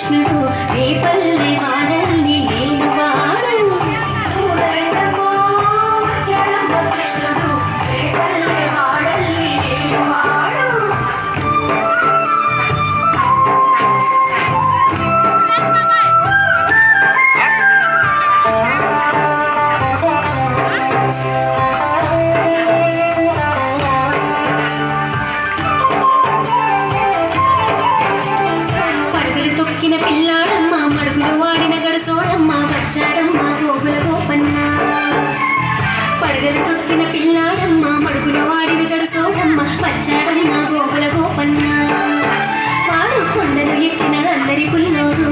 కృష్ణుడు రేపల్లె వాడల్ని ఏలువాడు చూడరండమ్మో వచ్చాడమ్మ కృష్ణుడు రేపల్లె వాడల్ని ఏలువాడు పిల్లాడమ్మ మడుగులు వాడిన గడుసోడమ్మ వచ్చాడమ్మ గోగుల గోపన్న పడగలు తొక్కిన పిల్లాడమ్మ మడుగులు వాడిన గడుసోడమ్మ వచ్చాడమ్మ గోగుల గోపన్న వాడు కొండలు ఎక్కిన అల్లరి పుల్లోడు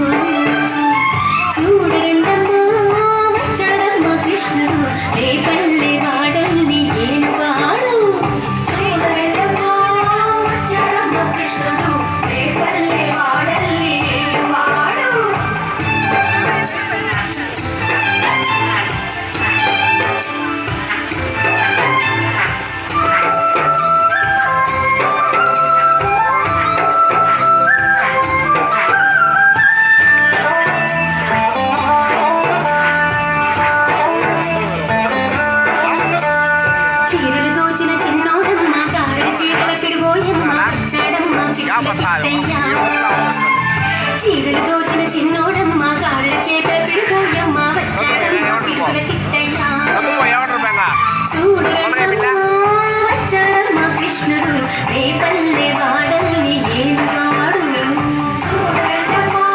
చూడరండమ్మ వచ్చాడమ్మ కృష్ణుడు రేపల్లె వాడల్ని ఏలువాడు చూడరండమ్మ వచ్చాడమ్మ కృష్ణుడు రేపల్లె వాడల్ని చీరలు దోచిన చిన్నోడమ్మ గారెల చీతల పిడుగోయమ్మ వచ్చాడమ్మ కిట్టయ్యా చీరలు దోచిన చిన్నోడమ్మ గారెల చేతల పిడుగోయమ్మ వచ్చాడమ్మ పిడుగుల కిట్టయ్యా చూడరమ్మా వచ్చాడమ్మ కృష్ణుడు రేపల్లె వాడల్ని ఏలువాడు చూడరమ్మా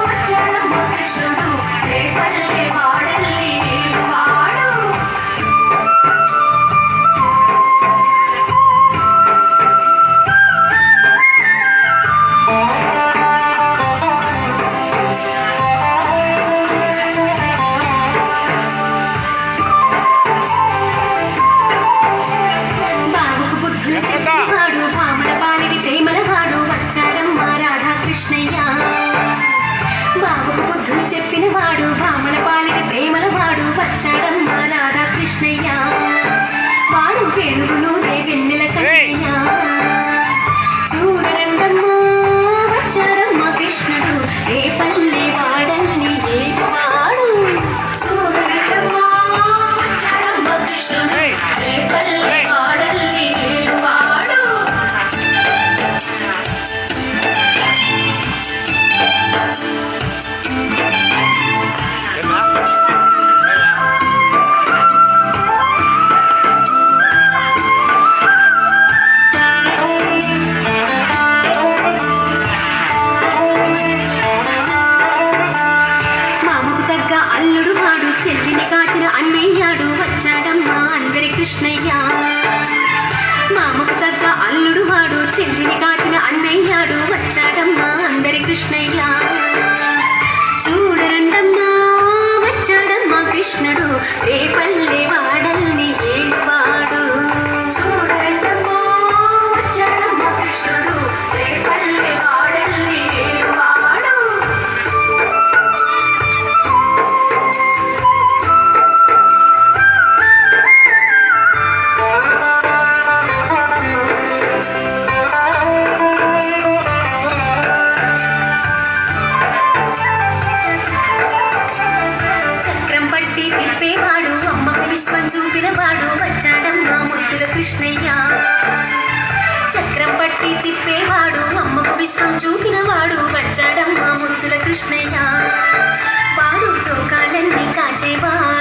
వచ్చాడమ్మ కృష్ణుడు రేపల్లె వాడల్ని ఏలువాడు బాబుకు బుద్ధులు చెప్పినవాడు భామల పాలిటి ప్రేమలవాడు వచ్చాడమ్మ రాధాకృష్ణయ్య బాబుకు బుద్ధులు చెప్పినవాడు భామల పాలిటి ప్రేమలవాడు వచ్చాడమ్మ రాధాకృష్ణయ్య వాడు వేణుగును వెన్నెల కన్నయ్య చూడరండమ్మా వచ్చాడమ్మ కృష్ణుడు రేపల్లె వాడల్ని ఏలువాడు చూడరండమ్మా వచ్చాడమ్మ కృష్ణుడు రేపల్లె వాడల్ని ఏలువాడు మామకు తగ్గ అల్లుడు వాడు చెల్లిని కాచిన అన్నయ్యాడు వచ్చాడమ్మ అందరి కృష్ణయ్య మామకు తగ్గ అల్లుడు వాడు చెల్లిని కాచిన అన్నయ్యాడు వచ్చాడమ్మ అందరి కృష్ణయ్య చూడరండమ్మా వచ్చాడమ్మ కృష్ణుడు రేపల్లె వాడల్ని ఏలువాడు చూడరండమ్మా వచ్చాడమ్మ కృష్ణుడు రేపల్లె వాడల్ని ఏలువాడు చక్రం పట్టి తిప్పేవాడు అమ్మకు విశ్వం చూపినవాడు వచ్చాడమ్మ ముద్దుల కృష్ణయ్య చక్రం పట్టి తిప్పేవాడు అమ్మకు విశ్వం చూపినవాడు వచ్చాడమ్మ ముద్దుల కృష్ణయ్య వాడు తోకాలన్నీ కాచేవాడు